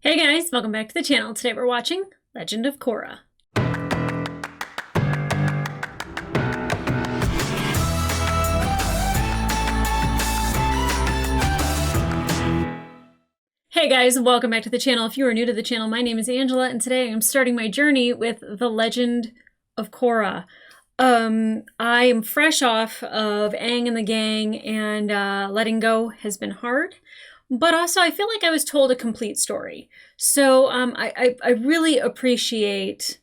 Hey guys, welcome back to the channel. Today we're watching Legend of Korra. Hey guys, welcome back to the channel. If you are new to the channel, my name is Angela, and today I'm starting my journey with The Legend of Korra. I am fresh off of Aang and the gang, and letting go has been hard. But also, I feel like I was told a complete story. So I really appreciate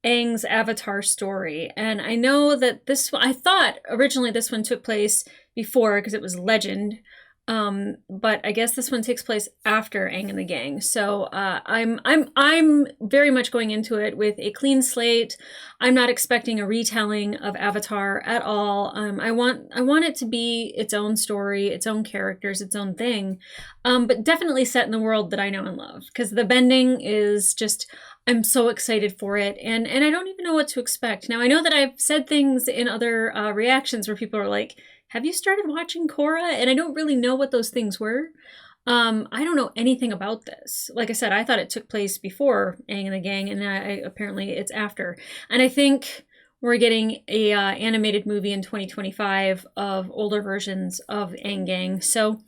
Aang's Avatar story. And I know that I thought originally this one took place before because it was Legend. But I guess this one takes place after Aang and the gang. So I'm very much going into it with a clean slate. I'm not expecting a retelling of Avatar at all. I want it to be its own story, its own characters, its own thing, but definitely set in the world that I know and love. Because the bending is just, I'm so excited for it, and I don't even know what to expect. Now I know that I've said things in other reactions where people are like, have you started watching Korra? And I don't really know what those things were. I don't know anything about this. Like I said, I thought it took place before Aang and the gang, and apparently it's after. And I think we're getting a animated movie in 2025 of older versions of Aang Gang. So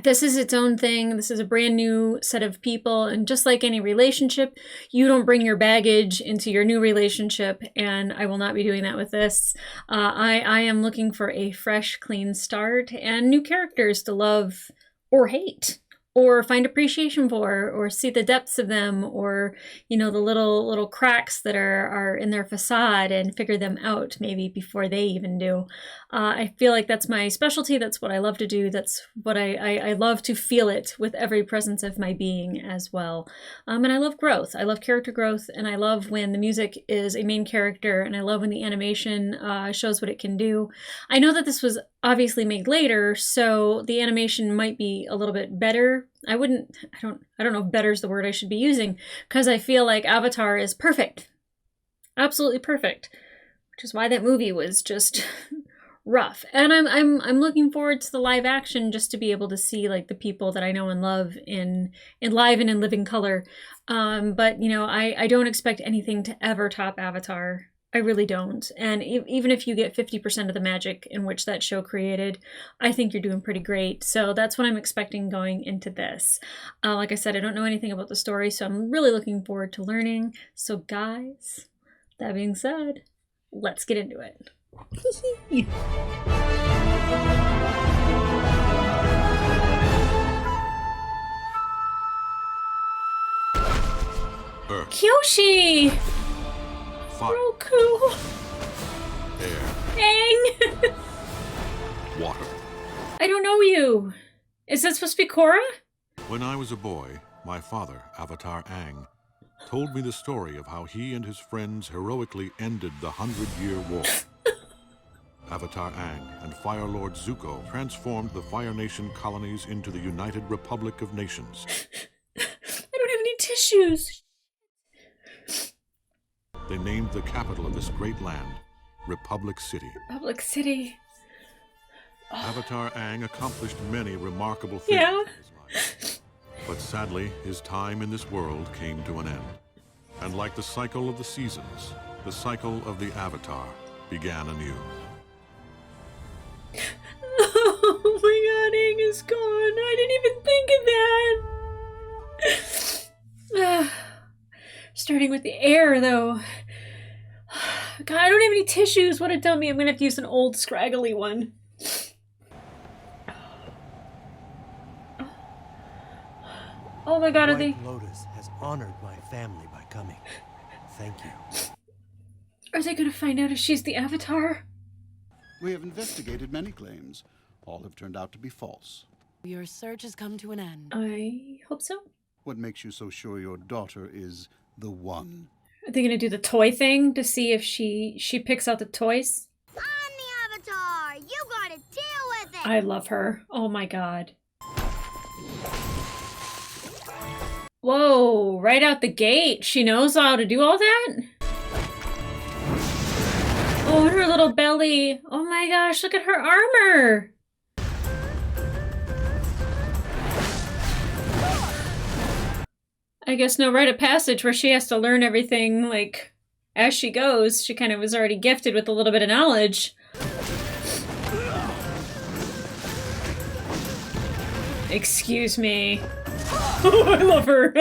this is its own thing. This is a brand new set of people. And just like any relationship, you don't bring your baggage into your new relationship. And I will not be doing that with this. I am looking for a fresh, clean start and new characters to love or hate, or find appreciation for, or see the depths of them, or, you know, the little cracks that are in their facade, and figure them out maybe before they even do. I feel like that's my specialty. That's what I love to do. That's what I love to feel it with every presence of my being as well. And I love growth. I love character growth, and I love when the music is a main character, and I love when the animation shows what it can do. I know that this was obviously made later, so the animation might be a little bit better. I don't know if better is the word I should be using, because I feel like Avatar is perfect. Absolutely perfect. Which is why that movie was just rough. And I'm looking forward to the live action, just to be able to see like the people that I know and love in live and in living color. But you know, I don't expect anything to ever top Avatar. I really don't. And even if you get 50% of the magic in which that show created, I think you're doing pretty great. So that's what I'm expecting going into this. Like I said, I don't know anything about the story, so I'm really looking forward to learning. So guys, that being said, let's get into it. Kyoshi! Fire. Roku! Air. Aang! Water. I don't know you. Is that supposed to be Korra? When I was a boy, my father, Avatar Aang, told me the story of how he and his friends heroically ended the 100-Year War. Avatar Aang and Fire Lord Zuko transformed the Fire Nation colonies into the United Republic of Nations. I don't have any tissues. They named the capital of this great land Republic City. Republic City. Oh. Avatar Aang accomplished many remarkable things in his life. But sadly, his time in this world came to an end. And like the cycle of the seasons, the cycle of the Avatar began anew. Oh my god, Aang is gone. I didn't even think of that. Starting with the air, though. God, I don't have any tissues. What a dummy. I'm gonna have to use an old, scraggly one. Oh my god, are they... White Lotus has honored my family by coming. Thank you. Are they gonna find out if she's the Avatar? We have investigated many claims. All have turned out to be false. Your search has come to an end. I hope so. What makes you so sure your daughter is the one? Are they gonna do the toy thing to see if she picks out the toys? I'm the Avatar! You gotta deal with it! I love her. Oh my god. Whoa, right out the gate. She knows how to do all that? Oh, and her little belly. Oh my gosh, look at her armor. I guess no rite of passage where she has to learn everything, like, as she goes. She kind of was already gifted with a little bit of knowledge. Excuse me. Oh, I love her.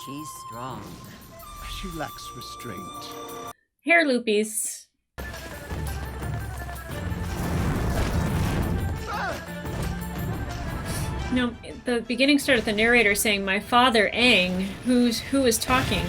She's strong. She lacks restraint. Hair loopies. No, the beginning started with the narrator saying, "My father, Aang," who is talking.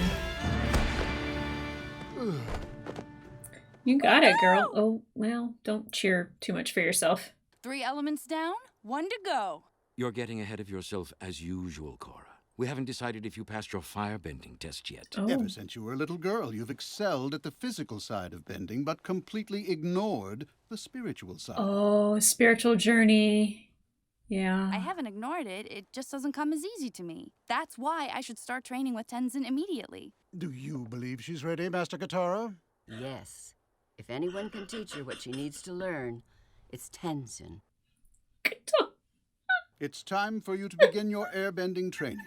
You got it, girl. Oh, well, don't cheer too much for yourself. 3 elements down, 1 to go. You're getting ahead of yourself as usual, Korra. We haven't decided if you passed your firebending test yet. Oh. Ever since you were a little girl, you've excelled at the physical side of bending, but completely ignored the spiritual side. Oh, spiritual journey. Yeah. I haven't ignored it, it just doesn't come as easy to me. That's why I should start training with Tenzin immediately. Do you believe she's ready, Master Katara? Yes. If anyone can teach her what she needs to learn, it's Tenzin. It's time for you to begin your airbending training.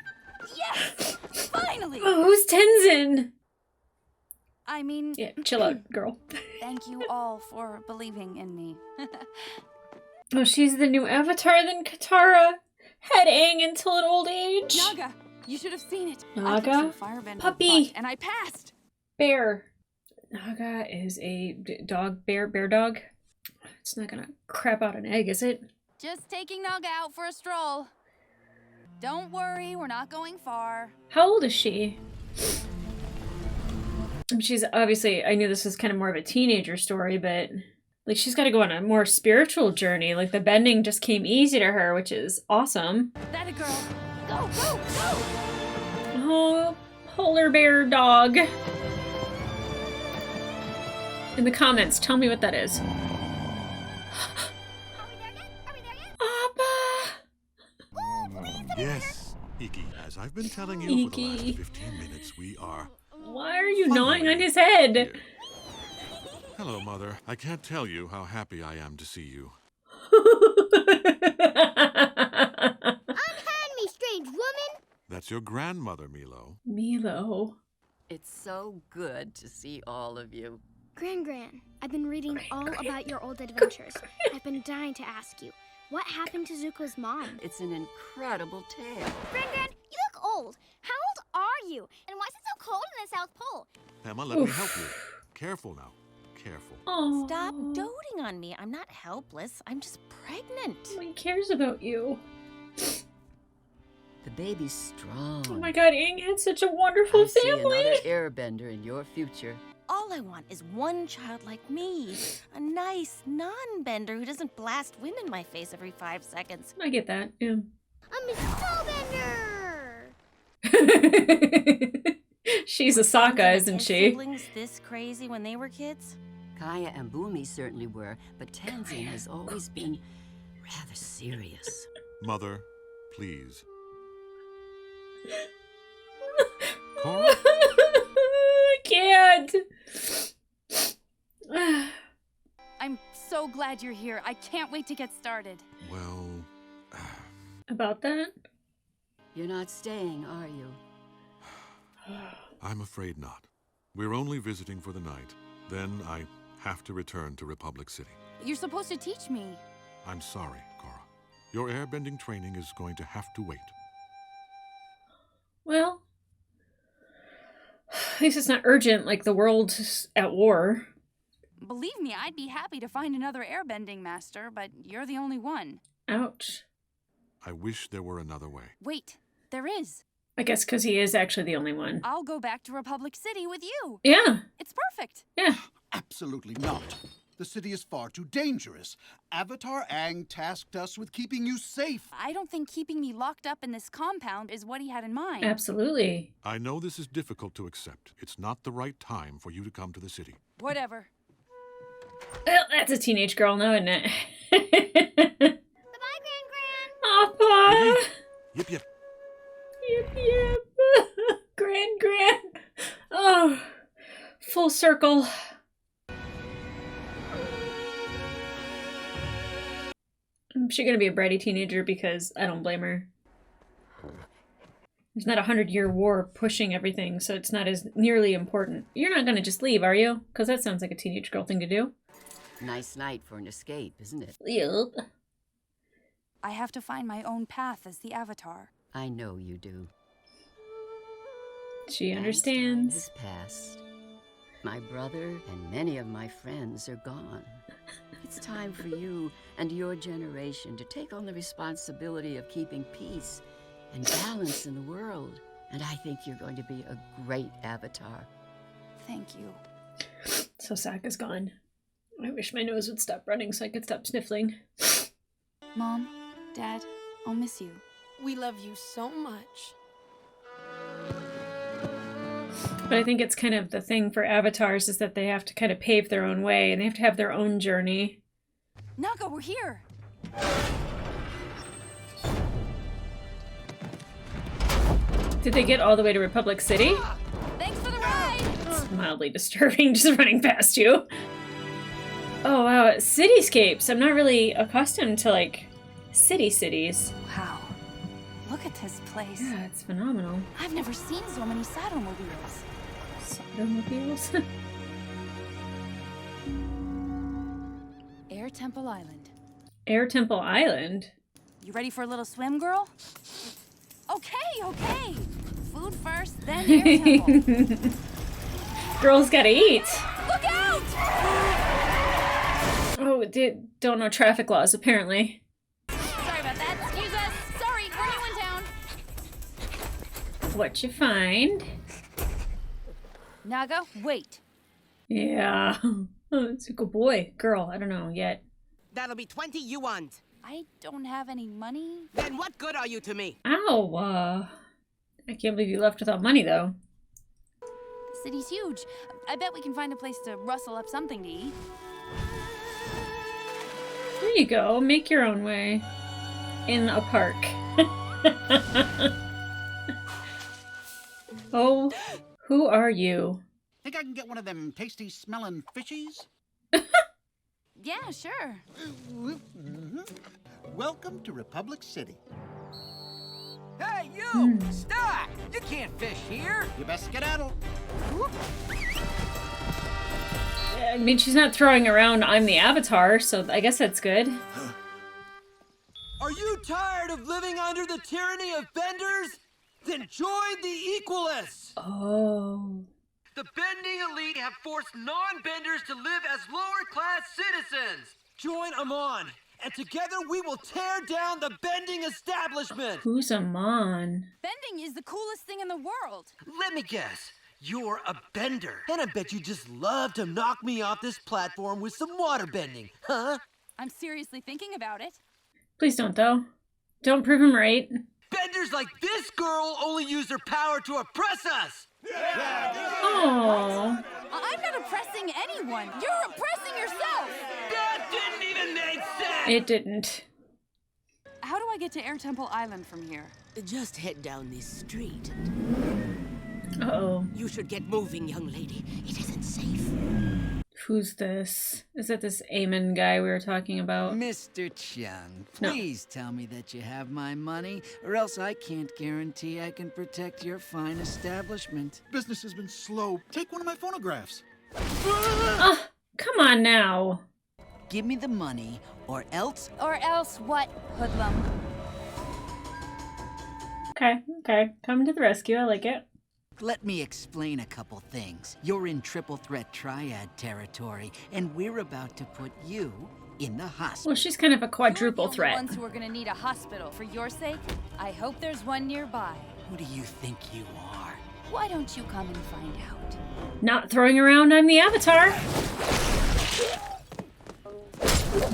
Yes! Finally! Oh, who's Tenzin? I mean... Yeah, chill out, girl. Thank you all for believing in me. Oh, she's the new Avatar then Katara had Aang until an old age. Naga, you should have seen it. Naga? I took some firebender Puppy. butt, and I passed. Bear. Naga is a dog, bear dog. It's not gonna crap out an egg, is it? Just taking Naga out for a stroll. Don't worry, we're not going far. How old is she? She's obviously, I knew this was kind of more of a teenager story, but like she's got to go on a more spiritual journey. Like the bending just came easy to her, which is awesome. That a girl. Go, go, go! Oh, polar bear dog. In the comments, tell me what that is. Yes, Iki. As I've been telling you for the last Iki. 15 minutes, we are... Why are you gnawing on his head? here. Hello, Mother. I can't tell you how happy I am to see you. Unhand me, strange woman! That's your grandmother, Milo. Milo. It's so good to see all of you. Gran, I've been reading all about your old adventures. I've been dying to ask you, what happened to Zuko's mom? It's an incredible tale. Gran, you look old. How old are you? And why is it so cold in the South Pole? Emma, let me help you. Careful now. Careful. Oh, Stop doting on me. I'm not helpless. I'm just pregnant. He cares about you. The baby's strong. Oh my god, Aang had such a wonderful I see family. another airbender in your future. All I want is one child like me. A nice non-bender who doesn't blast wind in my face every 5 seconds. I get that, yeah. I'm a Stowbender! She's a Sokka, Tenzin isn't and she? Siblings this crazy when they were kids? Kaya and Bumi certainly were, but Tenzin has always been rather serious. Mother, please. Korra? I can't. I'm so glad you're here. I can't wait to get started. Well, About that? You're not staying, are you? I'm afraid not. We're only visiting for the night. Then I have to return to Republic City. You're supposed to teach me. I'm sorry, Korra. Your airbending training is going to have to wait. Well, at least it's not urgent like the world's at war. Believe me, I'd be happy to find another airbending master, but you're the only one. Ouch. I wish there were another way. Wait, there is. I guess because he is actually the only one. I'll go back to Republic City with you. Yeah, It's perfect. yeah. Absolutely not. The city is far too dangerous. Avatar Aang tasked us with keeping you safe. I don't think keeping me locked up in this compound is what he had in mind. Absolutely. I know this is difficult to accept. It's not the right time for you to come to the city. Whatever. Well, that's a teenage girl now, isn't it? Bye-bye, Gran. Aw, Pa. Yip, yip. Yep, yep. Gran. Oh, full circle. Is she gonna be a bratty teenager? Because I don't blame her. There's not a 100-year war pushing everything, so it's not as nearly important. You're not gonna just leave, are you? Because that sounds like a teenage girl thing to do. Nice night for an escape, isn't it? Yep. I have to find my own path as the Avatar. I know you do. She As understands. time has passed. My brother and many of my friends are gone. It's time for you and your generation to take on the responsibility of keeping peace and balance in the world. And I think you're going to be a great Avatar. Thank you. So Sokka's gone. I wish my nose would stop running so I could stop sniffling. Mom, Dad, I'll miss you. We love you so much. But I think it's kind of the thing for avatars is that they have to kind of pave their own way and they have to have their own journey. Naga, we're here! Did they get all the way to Republic City? Thanks for the ride! It's mildly disturbing just running past you. Oh wow, cityscapes. I'm not really accustomed to like cities. Wow. Look at this place. Yeah, it's phenomenal. I've never seen so many saddlemobiles. Automobiles? Air Temple Island. Air Temple Island? You ready for a little swim, girl? Okay. Food first, then Air Temple. Girls gotta eat. Look out! Oh, don't know traffic laws, apparently. Sorry about that. Excuse us. Sorry, we're new in town. What you find? Naga, wait. Yeah. Oh, it's a good boy. Girl, I don't know yet. That'll be 20 yuan. I don't have any money. Then what good are you to me? Ow, I can't believe you left without money, though. The city's huge. I bet we can find a place to rustle up something to eat. There you go. Make your own way. In a park. Oh, who are you? Think I can get one of them tasty smelling fishies? Yeah, sure. Welcome to Republic City. Hey, you! Stop! You can't fish here! You best skedaddle. I mean, she's not throwing around I'm the Avatar, so I guess that's good. Are you tired of living under the tyranny of benders? Then join the Equalists! Oh. The bending elite have forced non-benders to live as lower-class citizens! Join Amon, and together we will tear down the bending establishment! Who's Amon? Bending is the coolest thing in the world. Let me guess. You're a bender. And I bet you just love to knock me off this platform with some water bending, huh? I'm seriously thinking about it. Please don't, though. Don't prove him right. Benders like this girl only use their power to oppress us! Oh. I'm not oppressing anyone. You're oppressing yourself. That didn't even make sense! It didn't. How do I get to Air Temple Island from here? Just head down this street. Uh-oh. You should get moving, young lady. It isn't safe. Who's this? Is that this Aemon guy we were talking about? Mr. Chung, No. please tell me that you have my money, or else I can't guarantee I can protect your fine establishment. Business has been slow. Take one of my phonographs. Ah, come on now. Give me the money, or else... Or else what, hoodlum? Okay. Come to the rescue. I like it. Let me explain a couple things. You're in triple threat triad territory, and we're about to put you in the hospital. Well, she's kind of a quadruple You're the threat. ones who are gonna need a hospital. For your sake, I hope there's one nearby. Who do you think you are? Why don't you come and find out? Not throwing around I'm the Avatar.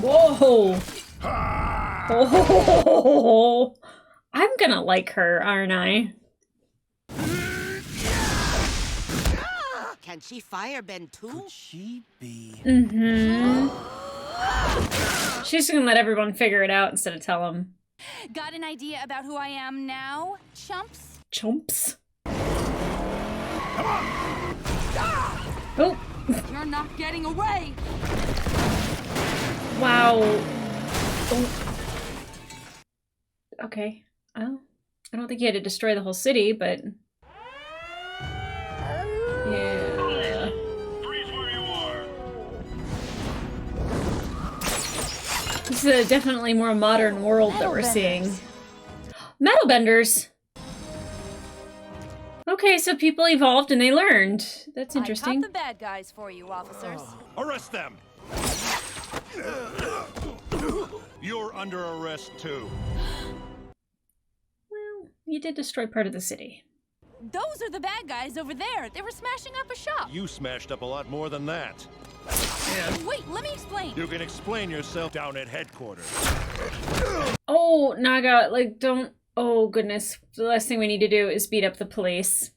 Whoa. Oh. I'm gonna like her, aren't I? Can she firebend too? Could she be... Mm-hmm. She's gonna let everyone figure it out instead of tell them. Got an idea about who I am now, chumps? Chumps? Oh. You're not getting away! Wow. Oh. Okay. Oh. I don't think he had to destroy the whole city, but... Yeah. This is a definitely more modern world that we're seeing. Metal benders! Okay, so people evolved and they learned. That's interesting. I caught the bad guys for you, officers. Arrest them! You're under arrest too. Well, you did destroy part of the city. Those are the bad guys over there. They were smashing up a shop. You smashed up a lot more than that. Wait, let me explain. You can explain yourself down at headquarters. Oh, Naga, like, don't... Oh, goodness. The last thing we need to do is beat up the police.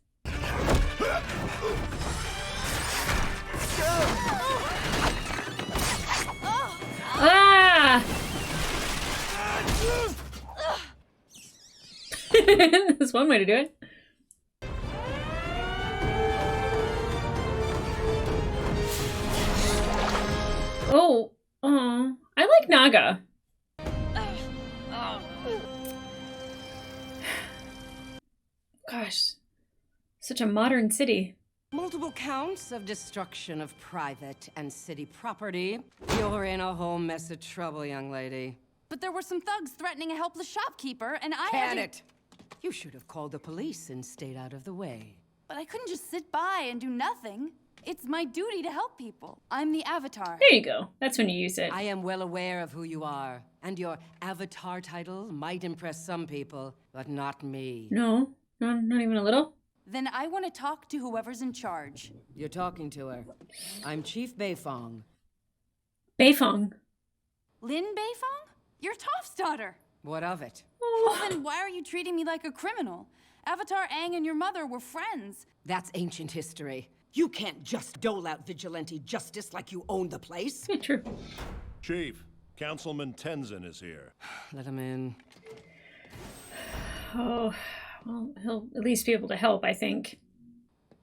Ah! That's one way to do it. Oh, I like Naga. Gosh, such a modern city. Multiple counts of destruction of private and city property. You're in a whole mess of trouble, young lady. But there were some thugs threatening a helpless shopkeeper, and I Can it? You should have called the police and stayed out of the way. But I couldn't just sit by and do nothing. It's my duty to help people. I'm the Avatar. There you go. That's when you use it. I am well aware of who you are. And your Avatar title might impress some people, but not me. No, not even a little. Then I want to talk to whoever's in charge. You're talking to her. I'm Chief Beifong. Beifong? Lin Beifong? You're Toph's daughter. What of it? Well, then why are you treating me like a criminal? Avatar Aang and your mother were friends. That's ancient history. You can't just dole out vigilante justice like you own the place. True. Chief, Councilman Tenzin is here. Let him in. Oh, well, he'll at least be able to help, I think.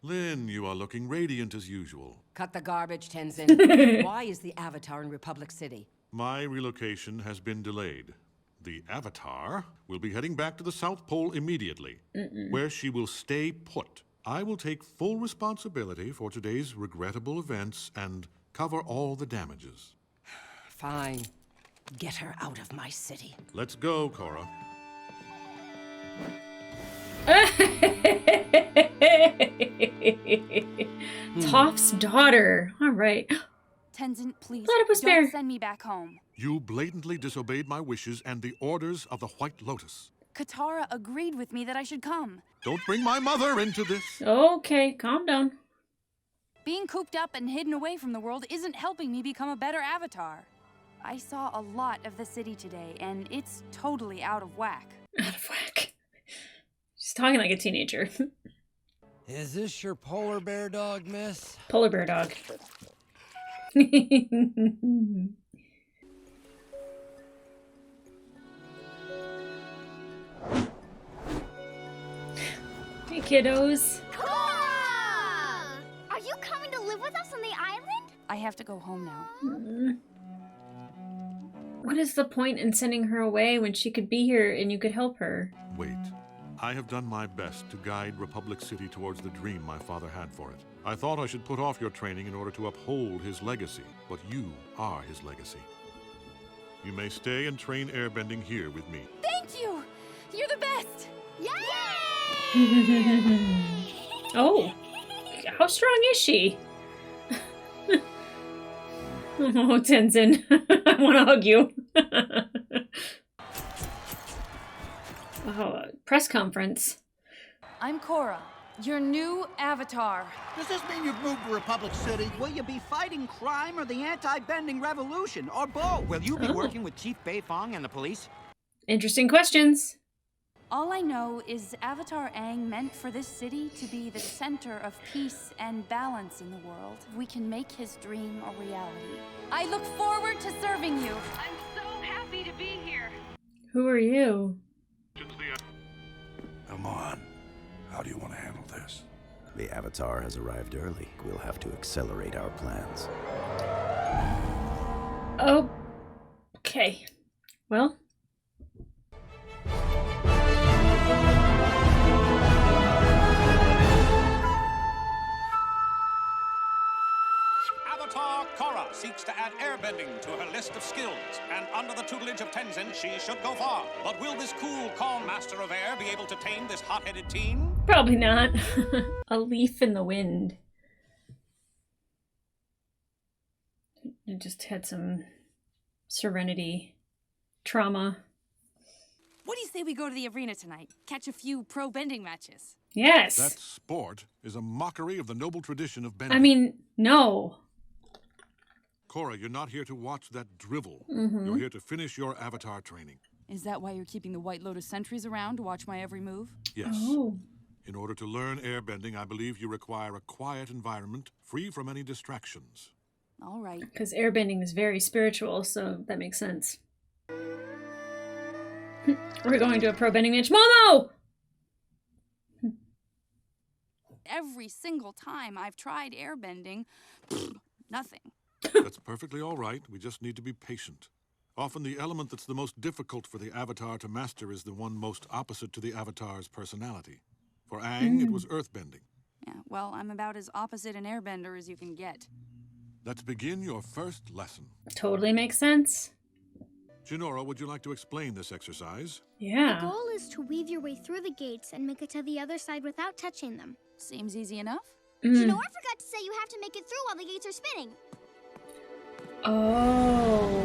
Lin, you are looking radiant as usual. Cut the garbage, Tenzin. Why is the Avatar in Republic City? My relocation has been delayed. The Avatar will be heading back to the South Pole immediately, where she will stay put. I will take full responsibility for today's regrettable events and cover all the damages. Fine. Get her out of my city. Let's go, Korra. Toph's daughter. All right. Tenzin, please, Platypus don't bear. send me back home. You blatantly disobeyed my wishes and the orders of the White Lotus. Katara agreed with me that I should come. Don't bring my mother into this. Okay, calm down. Being cooped up and hidden away from the world isn't helping me become a better Avatar. I saw a lot of the city today, and it's totally out of whack. Out of whack. She's talking like a teenager. Is this your polar bear dog, miss? Polar bear dog. Hey, kiddos. Korra! Are you coming to live with us on the island? I have to go home now. What is the point in sending her away when she could be here and you could help her? Wait. I have done my best to guide Republic City towards the dream my father had for it. I thought I should put off your training in order to uphold his legacy, but you are his legacy. You may stay and train airbending here with me. Thank you! You're the best! Oh, how strong is she? Oh, Tenzin, I want to hug you. Oh, press conference. I'm Korra, your new Avatar. Does this mean you've moved to Republic City? Will you be fighting crime or the anti-bending revolution, or both? Will you be working with Chief Beifong and the police? Interesting questions. All I know is Avatar Aang meant for this city to be the center of peace and balance in the world. We can make his dream a reality. I look forward to serving you. I'm so happy to be here. Who are you? Come on. How do you want to handle this? The Avatar has arrived early. We'll have to accelerate our plans. Oh, okay. Well. of skills, and under the tutelage of Tenzin, she should go far. But will this cool, calm master of air be able to tame this hot-headed teen? Probably not. A leaf in the wind. It just had some serenity trauma. What do you say we go to the arena tonight? Catch a few pro bending matches. Yes. That sport is a mockery of the noble tradition of bending. I mean, no. Korra, you're not here to watch that drivel. Mhm. You're here to finish your avatar training. Is that why you're keeping the White Lotus sentries around to watch my every move? Yes. Oh. In order to learn airbending, I believe you require a quiet environment, free from any distractions. All right. Because airbending is very spiritual, so that makes sense. We're going to a pro bending match. Momo! Every single time I've tried airbending, nothing. That's perfectly all right. We just need to be patient. Often the element that's the most difficult for the avatar to master is the one most opposite to the avatar's personality. For Aang, it was earthbending. Yeah, well, I'm about as opposite an airbender as you can get. Let's begin your first lesson. Totally makes sense. Jinora, would you like to explain this exercise? Yeah. The goal is to weave your way through the gates and make it to the other side without touching them. Seems easy enough. Jinora forgot to say you have to make it through while the gates are spinning. Oh.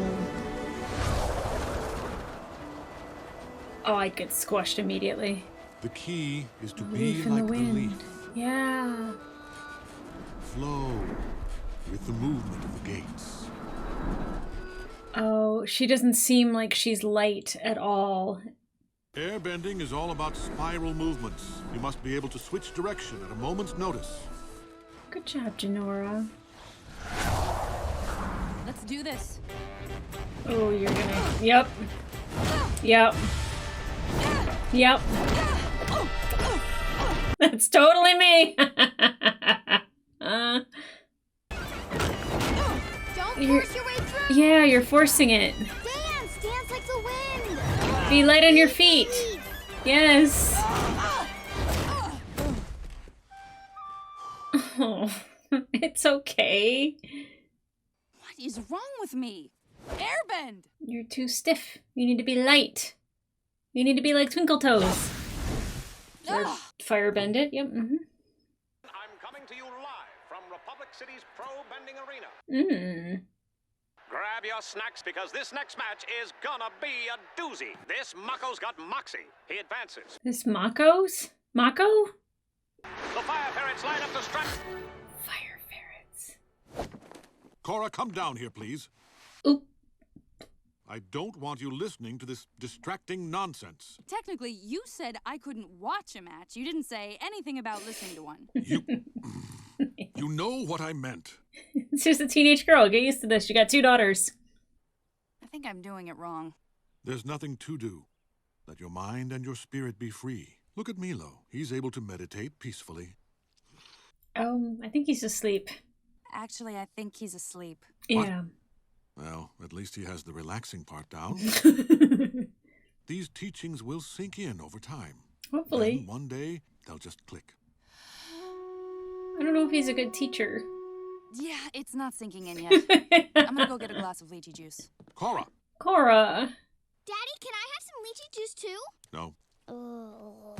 Oh, I get squashed immediately. The key is to be Leaf in like the the wind. leaf. Yeah. Flow with the movement of the gates. Oh, she doesn't seem like she's light at all. Airbending is all about spiral movements. You must be able to switch direction at a moment's notice. Good job, Jinora. Let's do this. Oh, you're gonna... Yep. Yep. Yep. That's totally me. Don't force your way through. Yeah, you're forcing it. Dance like the wind. Be light on your feet. Yes. Oh, it's okay. What is wrong with me? Airbend! You're too stiff. You need to be light. You need to be like Twinkle Toes. Or firebend it. Yep. I'm coming to you live from Republic City's Pro Bending Arena. Grab your snacks because this next match is gonna be a doozy. This Mako's got moxie. He advances. This Mako's? Mako? The fire ferrets line up to strike. Fire ferrets. Korra, come down here, please. Oop. I don't want you listening to this distracting nonsense. Technically, you said I couldn't watch a match. You didn't say anything about listening to one. You know what I meant. It's just a teenage girl. Get used to this. You got 2 daughters. I think I'm doing it wrong. There's nothing to do. Let your mind and your spirit be free. Look at Milo. He's able to meditate peacefully. I think he's asleep. Actually, I think he's asleep. Yeah. Well, at least he has the relaxing part down. These teachings will sink in over time. Hopefully. Then one day, they'll just click. I don't know if he's a good teacher. Yeah, it's not sinking in yet. I'm gonna go get a glass of lychee juice. Korra! Korra! Daddy, can I have some lychee juice too? No. Oh.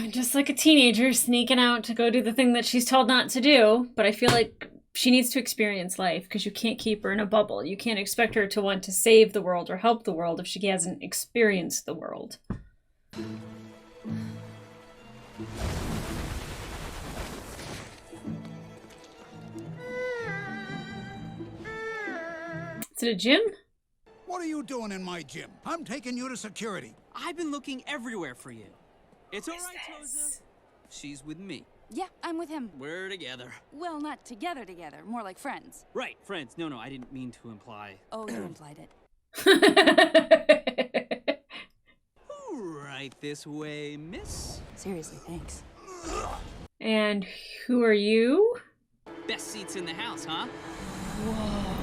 Just like a teenager sneaking out to go do the thing that she's told not to do, but I feel like she needs to experience life because you can't keep her in a bubble. You can't expect her to want to save the world or help the world if she hasn't experienced the world. Is it a gym? What are you doing in my gym? I'm taking you to security. I've been looking everywhere for you. It's all right, Toza. She's with me. Yeah, I'm with him. We're together. Well, not together, more like friends. Right, friends. No, I didn't mean to imply. Oh, you implied it. Right this way, miss. Seriously, thanks. And who are you? Best seats in the house, huh? Whoa.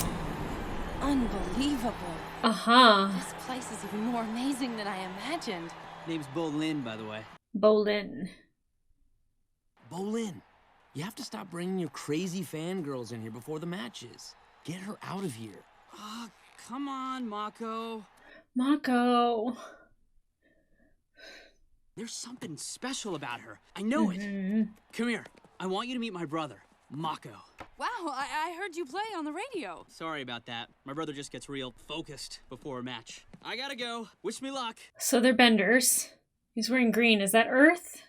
Unbelievable. Uh-huh. This place is even more amazing than I imagined. Name's Bolin, by the way. Bolin. Bolin, you have to stop bringing your crazy fangirls in here before the matches. Get her out of here. Ah, come on, Mako. Mako. There's something special about her. I know it. Come here. I want you to meet my brother, Mako. Wow, I heard you play on the radio. Sorry about that. My brother just gets real focused before a match. I gotta go. Wish me luck. So they're benders. He's wearing green. Is that Earth?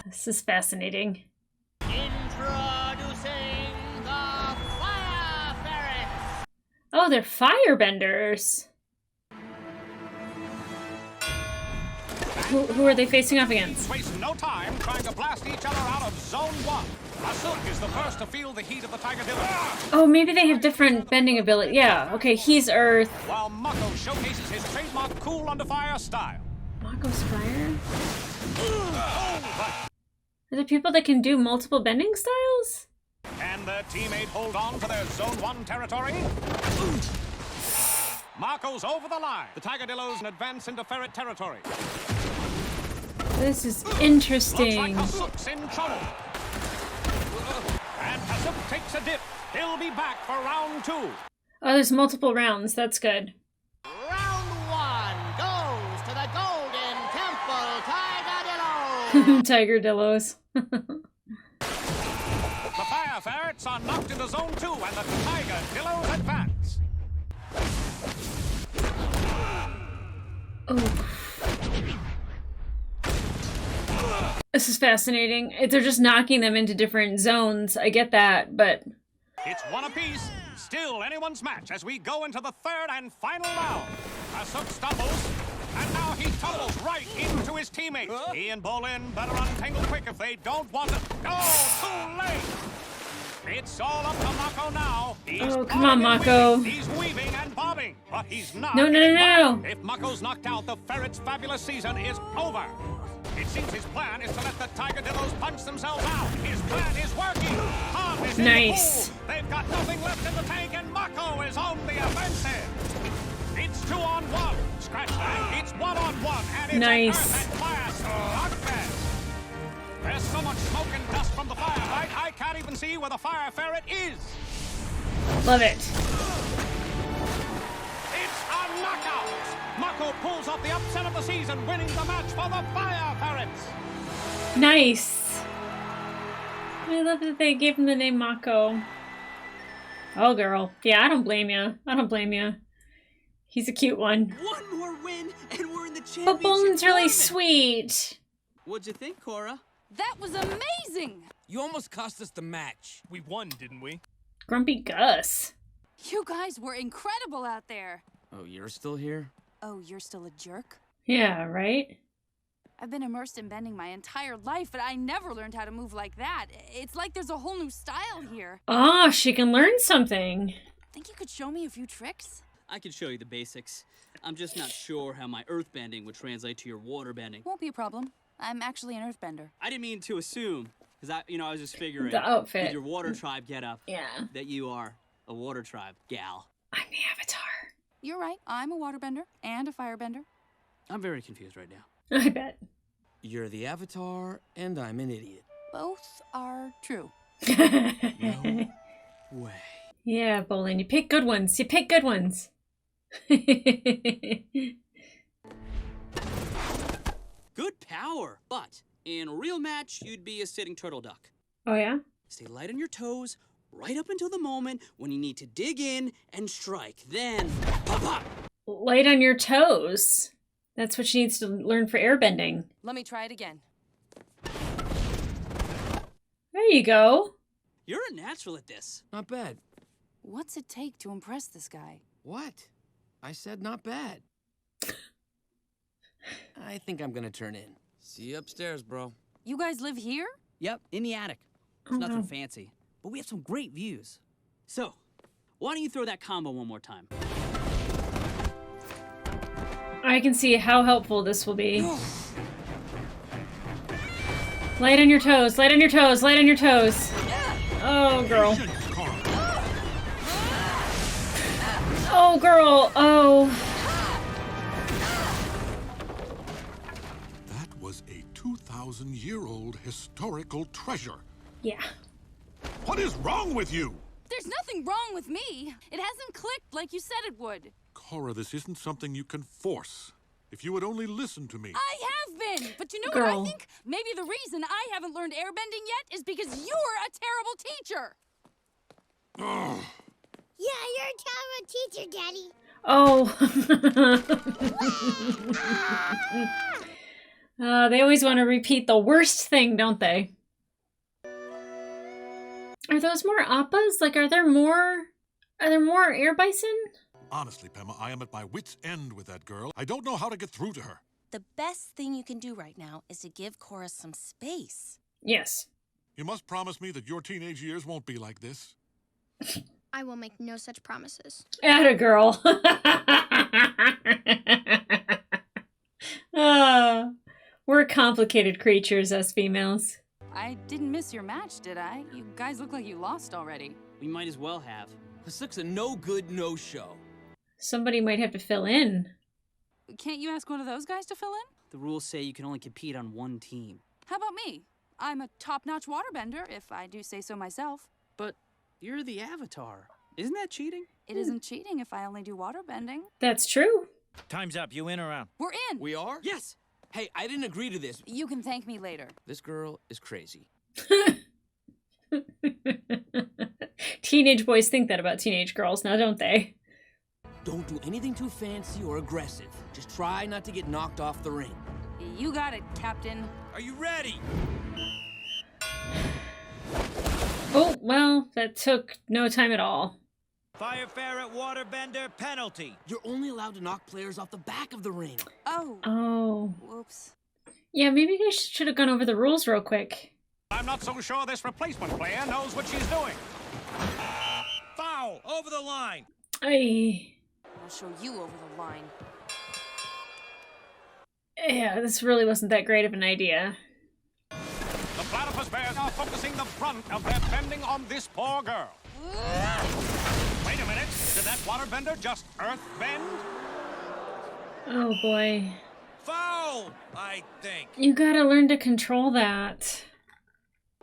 This is fascinating. Introducing the Fire Ferrets! Oh, they're firebenders. Who are they facing off against? Waste no time trying to blast each other out of Zone 1. Asuk is the first to feel the heat of the Tigadillo. Oh, maybe they have different bending ability. Yeah, okay, he's Earth. While Mako showcases his trademark cool under fire style. Mako's fire? Are there people that can do multiple bending styles? Can their teammate hold on to their Zone 1 territory? Mako's over the line. The Tigadillos advance into Ferret territory. This is interesting. Looks like Asuk's in trouble. And Asuk takes a dip. He'll be back for round 2. Oh, there's multiple rounds. That's good. Round 1 goes to the Golden Temple Tigadillos. Tigerdillos. The Fire Ferrets are knocked into Zone 2 and the Tigadillos advance. Oh. This is fascinating. They're just knocking them into different zones. I get that, but... It's one apiece. Still anyone's match as we go into the third and final round. Asuk stumbles, and now he tumbles right into his teammate. He and Bolin better untangle quick if they don't want to... Oh, too late! It's all up to Mako now. Oh, come on, Mako. He's weaving and bobbing, but he's not. No. If Mako's knocked out, the Ferret's fabulous season is over. It seems his plan is to let the Tigadillos punch themselves out. His plan is working. Han is in the pool. They've got nothing left in the tank, and Mako is on the offensive. It's 2-on-1. Scratch that. It's 1-on-1, and it's nice. an Earth and Fire slugfest. There's so much smoke and dust from the firefight, I can't even see where the Fire Ferret is. Love it. It's a knockout. Mako pulls off the upset of the season, winning the match for the Fire Ferrets. Nice. I love that they gave him the name Mako. Oh, girl. Yeah, I don't blame you. I don't blame you. He's a cute one. One more win, and we're in the championship. But Bolin's really sweet. What'd you think, Korra? That was amazing! You almost cost us the match. We won, didn't we? Grumpy Gus. You guys were incredible out there. Oh, you're still here? Oh, you're still a jerk? Yeah, right? I've been immersed in bending my entire life, but I never learned how to move like that. It's like there's a whole new style here. Ah, she can learn something. Think you could show me a few tricks? I can show you the basics. I'm just not sure how my earth bending would translate to your water bending. Won't be a problem. I'm actually an earthbender. I didn't mean to assume, because I was just figuring the outfit with your water tribe getup, yeah, that you are a water tribe gal. I'm the Avatar. You're right. I'm a waterbender and a firebender. I'm very confused right now. I bet. You're the Avatar, and I'm an idiot. Both are true. No way. Yeah, Bolin, you pick good ones. You pick good ones. Good power, but in a real match, you'd be a sitting turtle duck. Oh, yeah? Stay light on your toes, right up until the moment when you need to dig in and strike. Then, pop, pop. Light on your toes. That's what she needs to learn for airbending. Let me try it again. There you go. You're a natural at this. Not bad. What's it take to impress this guy? What? I said not bad. I think I'm gonna turn in. See you upstairs, bro. You guys live here? Yep, in the attic. It's nothing fancy, but we have some great views. So, why don't you throw that combo one more time? I can see how helpful this will be. Light on your toes, light on your toes, light on your toes. Oh, girl. Oh, girl. Oh. That was a 2,000-year-old historical treasure. Yeah. What is wrong with you? There's nothing wrong with me. It hasn't clicked like you said it would. Korra, this isn't something you can force. If you would only listen to me. I have been! But you know Girl. what I think? Maybe the reason I haven't learned airbending yet is because you're a terrible teacher! Ugh. Yeah, you're a terrible teacher, Daddy. Oh. They always want to repeat the worst thing, don't they? Are those more appas? Like, are there more air bison? Honestly, Pema, I am at my wit's end with that girl. I don't know how to get through to her. The best thing you can do right now is to give Korra some space. Yes. You must promise me that your teenage years won't be like this. I will make no such promises. Atta girl. We're complicated creatures, us females. I didn't miss your match, did I? You guys look like you lost already. We might as well have. This looks a no-good no-show. Somebody might have to fill in. Can't you ask one of those guys to fill in? The rules say you can only compete on one team. How about me? I'm a top-notch waterbender, if I do say so myself. But you're the Avatar. Isn't that cheating? It isn't cheating if I only do waterbending. That's true. Time's up. You in or out? We're in! We are? Yes! Hey, I didn't agree to this. You can thank me later. This girl is crazy. Teenage boys think that about teenage girls now, don't they? Don't do anything too fancy or aggressive. Just try not to get knocked off the ring. You got it, Captain. Are you ready? Oh, well, that took no time at all. Fire ferret waterbender penalty. You're only allowed to knock players off the back of the ring. Oh. Oh. Whoops. Yeah, maybe I should have gone over the rules real quick. I'm not so sure this replacement player knows what she's doing. Foul! Over the line! Aye. I'll show you over the line. Yeah, this really wasn't that great of an idea. The platypus bears are focusing the brunt of their bending on this poor girl. Wait a minute, did that waterbender just earth bend? Oh boy. Foul, I think. You gotta learn to control that.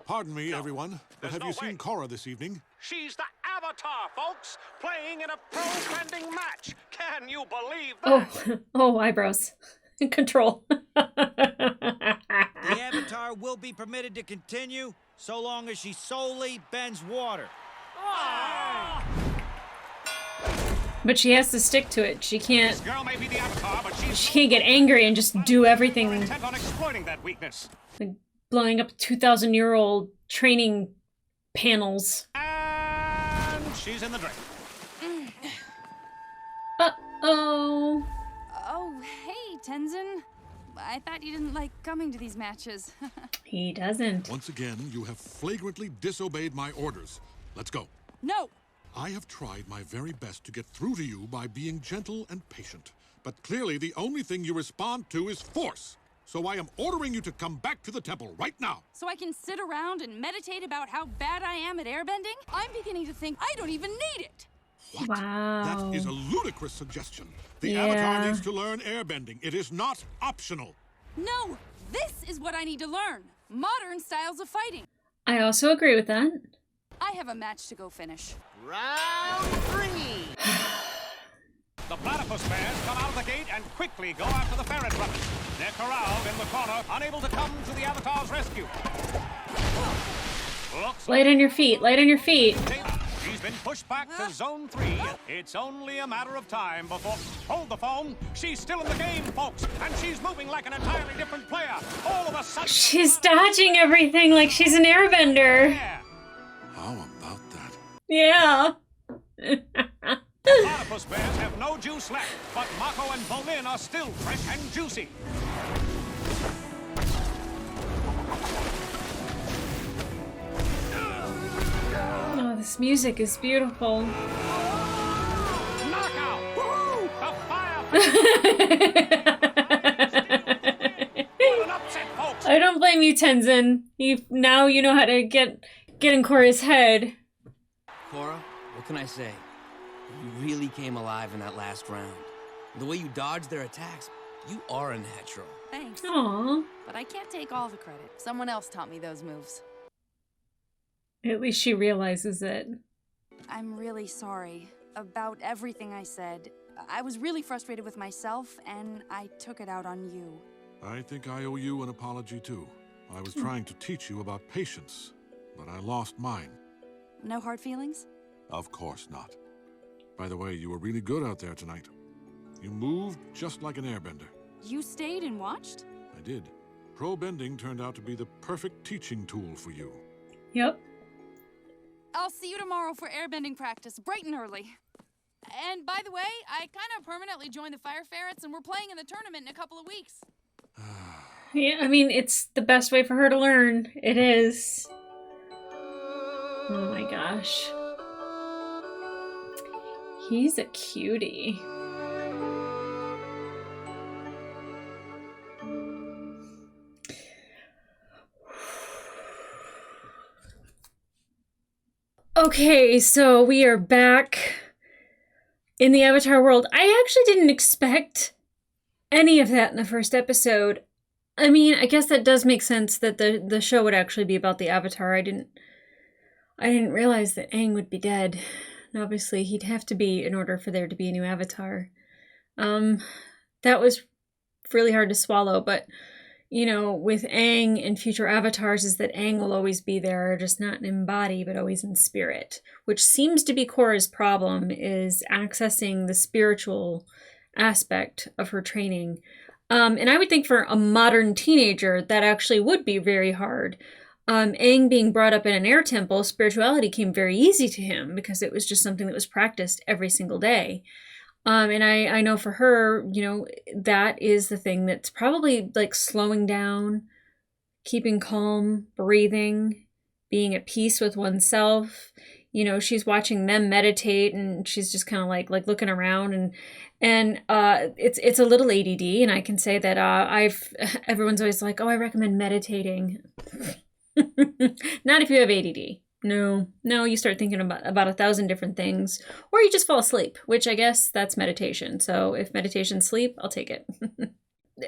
Pardon me, everyone, but have you seen Korra this evening? She's the Avatar, folks, playing in a pro-bending match. Can you believe Oh, that? oh, eyebrows. Control. The Avatar will be permitted to continue so long as she solely bends water. But she has to stick to it. She can't. This girl may be the Avatar, but She can't get angry and just do everything. intent on exploiting that weakness. Like blowing up 2,000-year-old training panels. And she's in the drink. Uh-oh. Oh, hey, Tenzin. I thought you didn't like coming to these matches. He doesn't. Once again, you have flagrantly disobeyed my orders. Let's go. No! I have tried my very best to get through to you by being gentle and patient. But clearly the only thing you respond to is force. So I am ordering you to come back to the temple right now. So I can sit around and meditate about how bad I am at airbending? I'm beginning to think I don't even need it. What? Wow. That is a ludicrous suggestion. The Yeah. Avatar needs to learn airbending. It is not optional. No, this is what I need to learn. Modern styles of fighting. I also agree with that. I have a match to go finish. Round 3. The platypus bears come out of the gate and quickly go after the ferret brothers. They're corralled in the corner, unable to come to the Avatar's rescue. Looks Light on your feet. Light on your feet. She's been pushed back to zone 3. It's only a matter of time before... Hold the phone. She's still in the game, folks. And she's moving like an entirely different player. All of a sudden... She's dodging everything like she's an airbender. How about that? Yeah. Platypus bears have no juice left, but Mako and Bolin are still fresh and juicy. Oh, this music is beautiful. Knockout! Woo! The fire! I don't blame you, Tenzin. Now you know how to get in Korra's head. Korra, what can I say? You really came alive in that last round. The way you dodged their attacks, you are a natural. Thanks. Aww. But I can't take all the credit. Someone else taught me those moves. At least she realizes it. I'm really sorry about everything I said. I was really frustrated with myself, and I took it out on you. I think I owe you an apology, too. I was trying to teach you about patience, but I lost mine. No hard feelings? Of course not. By the way, you were really good out there tonight. You moved just like an airbender. You stayed and watched? I did. Pro bending turned out to be the perfect teaching tool for you. Yep. I'll see you tomorrow for airbending practice, bright and early. And by the way, I kind of permanently joined the Fire Ferrets, and we're playing in the tournament in a couple of weeks. Yeah, I mean, it's the best way for her to learn. It is. Oh my gosh. He's a cutie. Okay, so we are back in the Avatar world. I actually didn't expect any of that in the first episode. I mean, I guess that does make sense that the show would actually be about the Avatar. I didn't realize that Aang would be dead. And obviously, he'd have to be in order for there to be a new Avatar. That was really hard to swallow, but you know, with Aang and future avatars is that Aang will always be there, just not in body, but always in spirit, which seems to be Korra's problem, is accessing the spiritual aspect of her training. And I would think for a modern teenager, that actually would be very hard. Aang being brought up in an air temple, spirituality came very easy to him because it was just something that was practiced every single day. And I know for her, you know, that is the thing that's probably like slowing down, keeping calm, breathing, being at peace with oneself. You know, she's watching them meditate and she's just kind of like looking around and it's a little ADD. And I can say that everyone's always like, oh, I recommend meditating. Not if you have ADD. No, you start thinking about 1,000 different things, or you just fall asleep, which I guess that's meditation. So if meditation's sleep, I'll take it.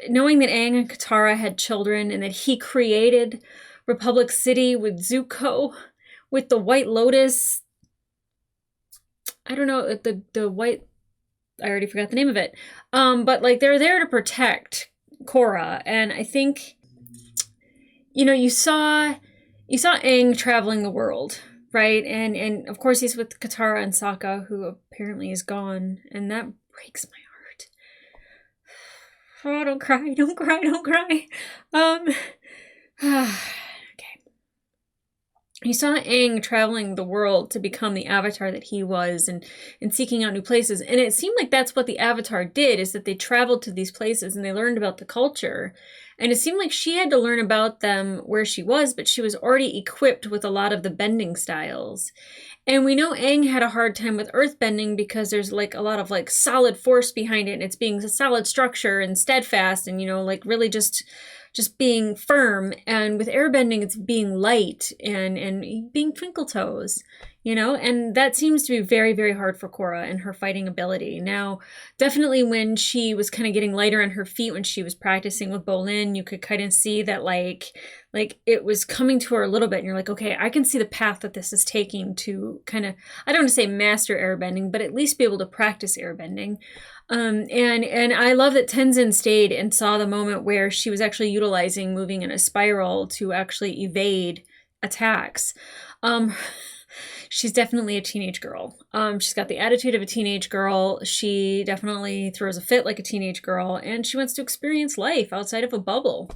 Knowing that Aang and Katara had children and that he created Republic City with Zuko, with the White Lotus, I don't know, the White, I already forgot the name of it. But like they're there to protect Korra, and I think, you know, you saw Aang traveling the world, right? And of course he's with Katara and Sokka, who apparently is gone, and that breaks my heart. Oh, don't cry, don't cry, don't cry. Okay. You saw Aang traveling the world to become the Avatar that he was and seeking out new places. And it seemed like that's what the Avatar did, is that they traveled to these places and they learned about the culture. And it seemed like she had to learn about them where she was, but she was already equipped with a lot of the bending styles. And we know Aang had a hard time with earthbending because there's like a lot of like solid force behind it, and it's being a solid structure and steadfast and, you know, like really just being firm. And with airbending, it's being light and being twinkle toes, you know, and that seems to be very, very hard for Korra and her fighting ability. Now, definitely when she was kind of getting lighter on her feet, when she was practicing with Bolin, you could kind of see that like it was coming to her a little bit, and you're like, okay, I can see the path that this is taking to kind of, I don't want to say master airbending, but at least be able to practice airbending. And I love that Tenzin stayed and saw the moment where she was actually utilizing moving in a spiral to actually evade attacks. She's definitely a teenage girl. She's got the attitude of a teenage girl. She definitely throws a fit like a teenage girl, and she wants to experience life outside of a bubble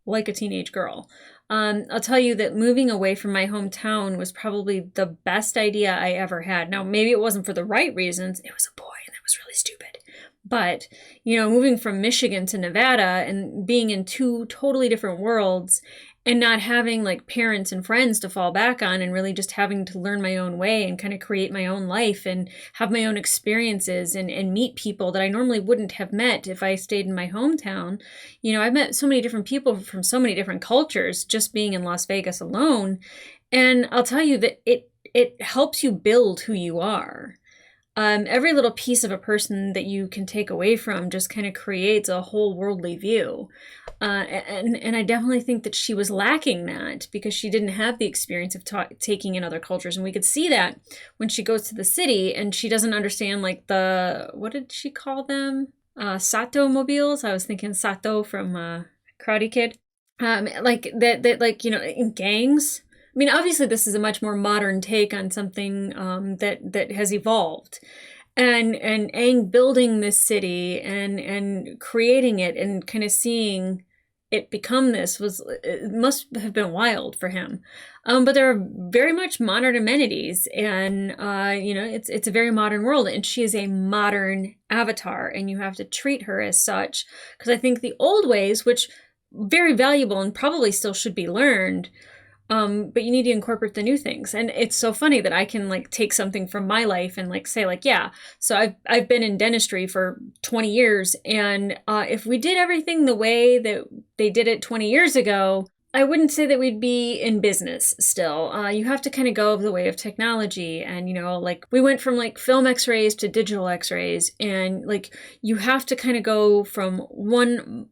like a teenage girl. I'll tell you that moving away from my hometown was probably the best idea I ever had. Now, maybe it wasn't for the right reasons. It was a boy, and that was really stupid. But, you know, moving from Michigan to Nevada and being in two totally different worlds and not having like parents and friends to fall back on, and really just having to learn my own way and kind of create my own life and have my own experiences and meet people that I normally wouldn't have met if I stayed in my hometown. You know, I've met so many different people from so many different cultures just being in Las Vegas alone. And I'll tell you that it helps you build who you are. every little piece of a person that you can take away from just kind of creates a whole worldly view. And I definitely think that she was lacking that because she didn't have the experience of taking in other cultures. And we could see that when she goes to the city and she doesn't understand like what did she call them? Sato mobiles. I was thinking Sato from Karate Kid. Like that, like, you know, in gangs. I mean, obviously this is a much more modern take on something that has evolved. And Aang building this city and creating it and kind of seeing it become this it must have been wild for him. But there are very much modern amenities, and you know, it's a very modern world, and she is a modern avatar, and you have to treat her as such. Because I think the old ways, which very valuable and probably still should be learned, but you need to incorporate the new things. And it's so funny that I can like take something from my life and like say like, yeah, so I've been in dentistry for 20 years. And if we did everything the way that they did it 20 years ago, I wouldn't say that we'd be in business still. You have to kind of go the way of technology. And, you know, like we went from like film x-rays to digital x-rays. And like you have to kind of go from one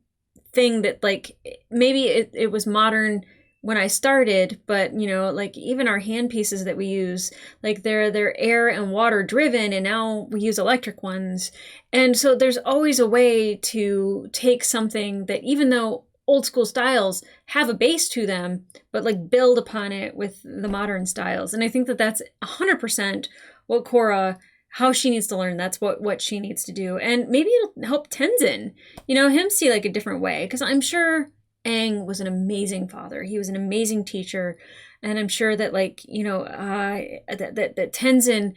thing that like maybe it was modern when I started, but you know, like even our handpieces that we use, like they're air and water driven, and now we use electric ones. And so there's always a way to take something that, even though old school styles have a base to them, but like build upon it with the modern styles. And I think that that's 100% what Korra, how she needs to learn. That's what she needs to do. And maybe it'll help Tenzin, you know, him see like a different way. Because I'm sure Aang was an amazing father. He was an amazing teacher. And I'm sure that, like, you know, that Tenzin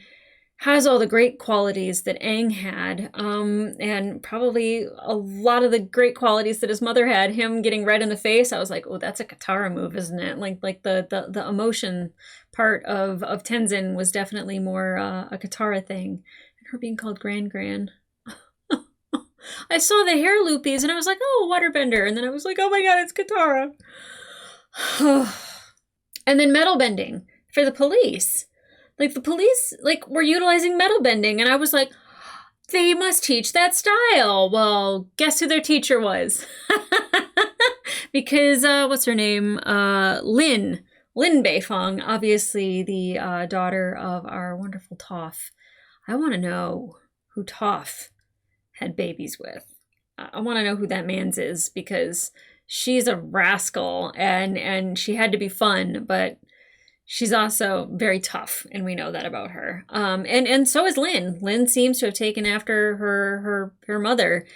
has all the great qualities that Aang had, and probably a lot of the great qualities that his mother had. Him getting red in the face, I was like, oh, that's a Katara move, isn't it? Like the emotion part of Tenzin was definitely more a Katara thing. And her being called Gran. I saw the hair loopies and I was like, oh, waterbender. And then I was like, oh my god, it's Katara. And then metal bending for the police. Like the police like were utilizing metal bending, and I was like, they must teach that style. Well, guess who their teacher was? Because what's her name? Lin Beifong, obviously the daughter of our wonderful Toph. I want to know who Toph had babies with. I want to know who that man's is, because she's a rascal and she had to be fun, but she's also very tough, and we know that about her. And so is Lin. Lin seems to have taken after her mother.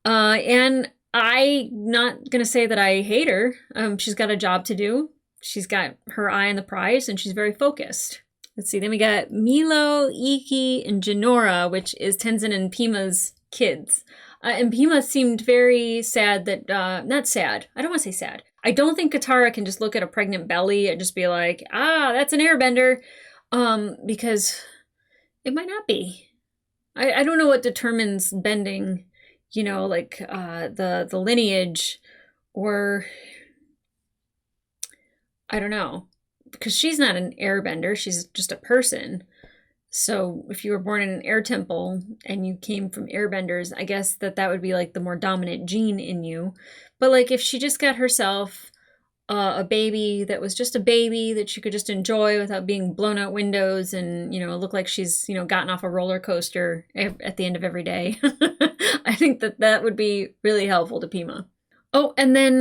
And I'm not gonna say that I hate her. She's got a job to do. She's got her eye on the prize, and she's very focused. Let's see. Then we got Milo, Iki, and Jinora, which is Tenzin and Pima's kids. And Pima seemed very sad that, not sad. I don't want to say sad. I don't think Katara can just look at a pregnant belly and just be like, ah, that's an airbender. Because it might not be. I don't know what determines bending, you know, like the lineage, or I don't know. Because she's not an airbender, she's just a person. So if you were born in an air temple and you came from airbenders, I guess that would be like the more dominant gene in you. But like if she just got herself a baby that was just a baby that she could just enjoy without being blown out windows and, you know, look like she's, you know, gotten off a roller coaster at the end of every day. I think that would be really helpful to Pima. Oh, and then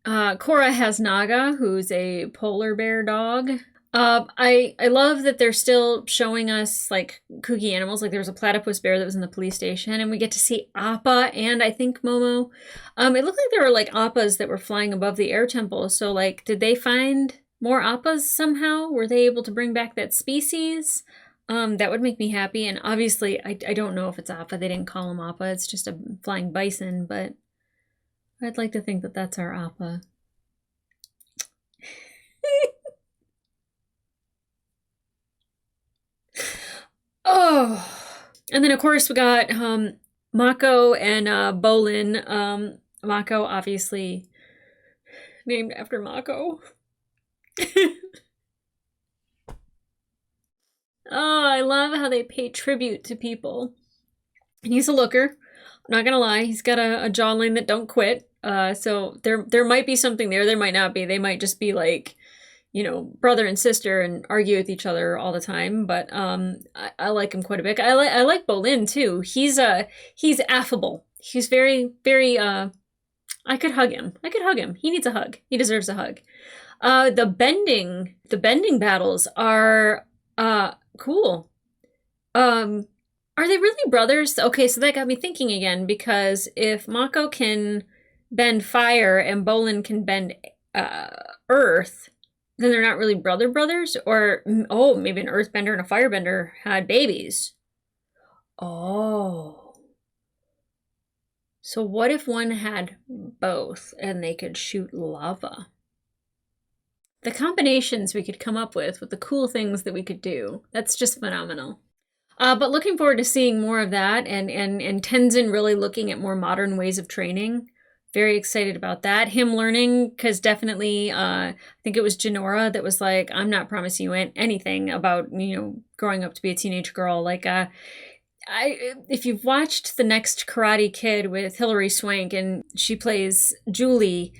Korra has Naga, who's a polar bear dog. I love that they're still showing us like kooky animals. Like there was a platypus bear that was in the police station, and we get to see Appa and I think Momo. It looked like there were like Appas that were flying above the air temple. So like, did they find more Appas somehow? Were they able to bring back that species? That would make me happy. And obviously, I don't know if it's Appa. They didn't call him Appa. It's just a flying bison, but I'd like to think that that's our Appa. Oh, and then of course we got Mako and Bolin. Mako obviously named after Mako. Oh, I love how they pay tribute to people. And he's a looker. I'm not gonna lie, he's got a jawline that don't quit. So there might be something there. There might not be. They might just be like, you know, brother and sister and argue with each other all the time. But I like him quite a bit. I like Bolin too. He's affable. He's very, very. I could hug him. I could hug him. He needs a hug. He deserves a hug. The bending battles are cool. Are they really brothers? Okay, so that got me thinking again, because if Mako can bend fire and Bolin can bend earth, then they're not really brothers? Or, oh, maybe an earthbender and a firebender had babies. Oh. So what if one had both and they could shoot lava? The combinations we could come up with the cool things that we could do, that's just phenomenal. But looking forward to seeing more of that, and Tenzin really looking at more modern ways of training. Very excited about that. Him learning, because definitely, I think it was Jinora that was like, I'm not promising you anything about, you know, growing up to be a teenage girl. Like, if you've watched The Next Karate Kid with Hilary Swank, and she plays Julie,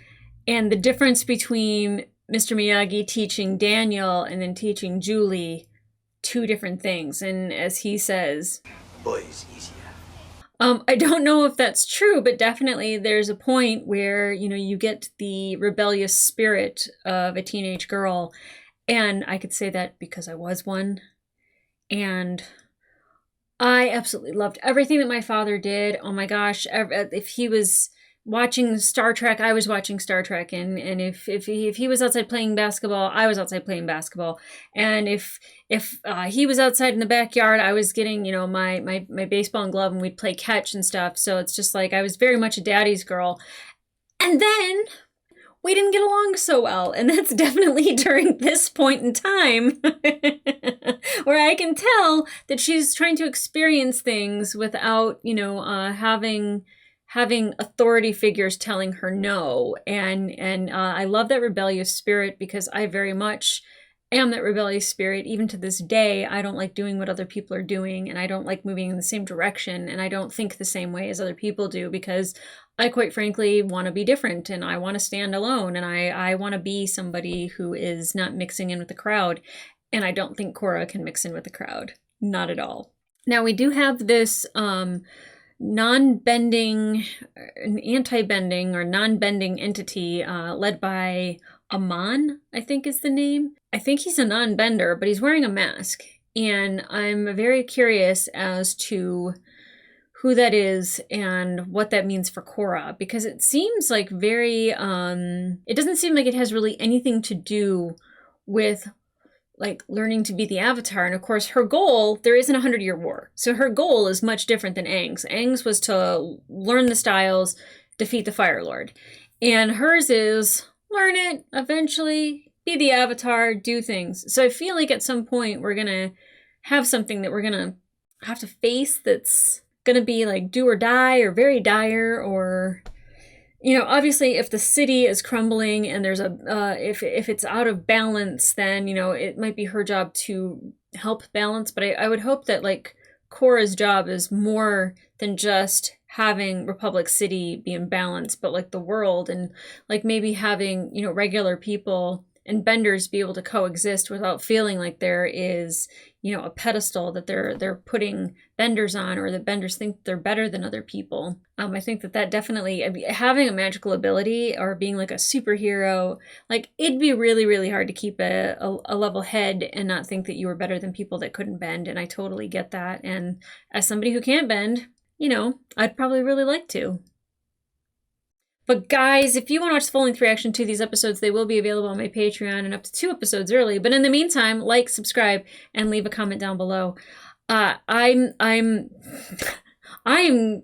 and the difference between Mr. Miyagi teaching Daniel and then teaching Julie, two different things. And as he says, boy is easier. I don't know if that's true, but definitely there's a point where, you know, you get the rebellious spirit of a teenage girl. And I could say that because I was one. And I absolutely loved everything that my father did. Oh my gosh. If he was watching Star Trek, I was watching Star Trek, and if he was outside playing basketball, I was outside playing basketball, and if he was outside in the backyard, I was getting, you know, my baseball and glove, and we'd play catch and stuff. So it's just like I was very much a daddy's girl. And then we didn't get along so well, and that's definitely during this point in time where I can tell that she's trying to experience things without, you know, having authority figures telling her no. And I love that rebellious spirit, because I very much am that rebellious spirit. Even to this day, I don't like doing what other people are doing, and I don't like moving in the same direction, and I don't think the same way as other people do, because I quite frankly want to be different, and I want to stand alone, and I want to be somebody who is not mixing in with the crowd. And I don't think Korra can mix in with the crowd. Not at all. Now, we do have this non-bending, anti-bending or non-bending entity led by Aman, I think is the name. I think he's a non-bender, but he's wearing a mask. And I'm very curious as to who that is and what that means for Korra, because it seems like very, it doesn't seem like it has really anything to do with like learning to be the Avatar. And of course her goal, there isn't a 100-year war. So her goal is much different than Aang's. Aang's was to learn the styles, defeat the Fire Lord. And hers is learn it, eventually be the Avatar, do things. So I feel like at some point we're going to have something that we're going to have to face that's going to be like do or die, or very dire, or, you know, obviously if the city is crumbling and there's a, if it's out of balance, then, you know, it might be her job to help balance. But I would hope that like Korra's job is more than just having Republic City be in balance, but like the world, and like maybe having, you know, regular people and benders be able to coexist without feeling like there is, you know, a pedestal that they're putting benders on, or that benders think they're better than other people. I think that definitely, having a magical ability or being like a superhero, like it'd be really, really hard to keep a level head and not think that you were better than people that couldn't bend. And I totally get that. And as somebody who can't bend, you know, I'd probably really like to. But guys, if you want to watch the full-length reaction to these episodes, they will be available on my Patreon and up to 2 episodes early. But in the meantime, like, subscribe, and leave a comment down below. I'm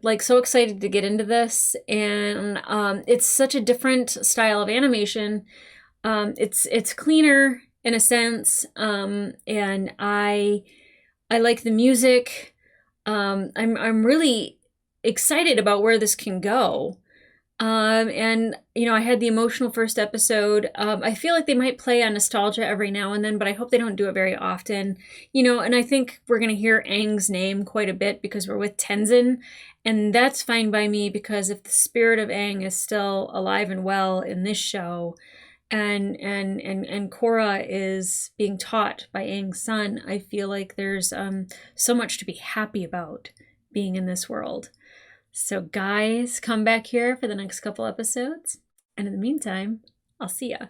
like so excited to get into this, and it's such a different style of animation. It's cleaner in a sense, and I like the music. I'm really excited about where this can go. And, you know, I had the emotional first episode. I feel like they might play on nostalgia every now and then, but I hope they don't do it very often. You know, and I think we're going to hear Aang's name quite a bit because we're with Tenzin. And that's fine by me because if the spirit of Aang is still alive and well in this show, and Korra is being taught by Aang's son, I feel like there's so much to be happy about being in this world. So guys, come back here for the next couple episodes. And in the meantime, I'll see ya.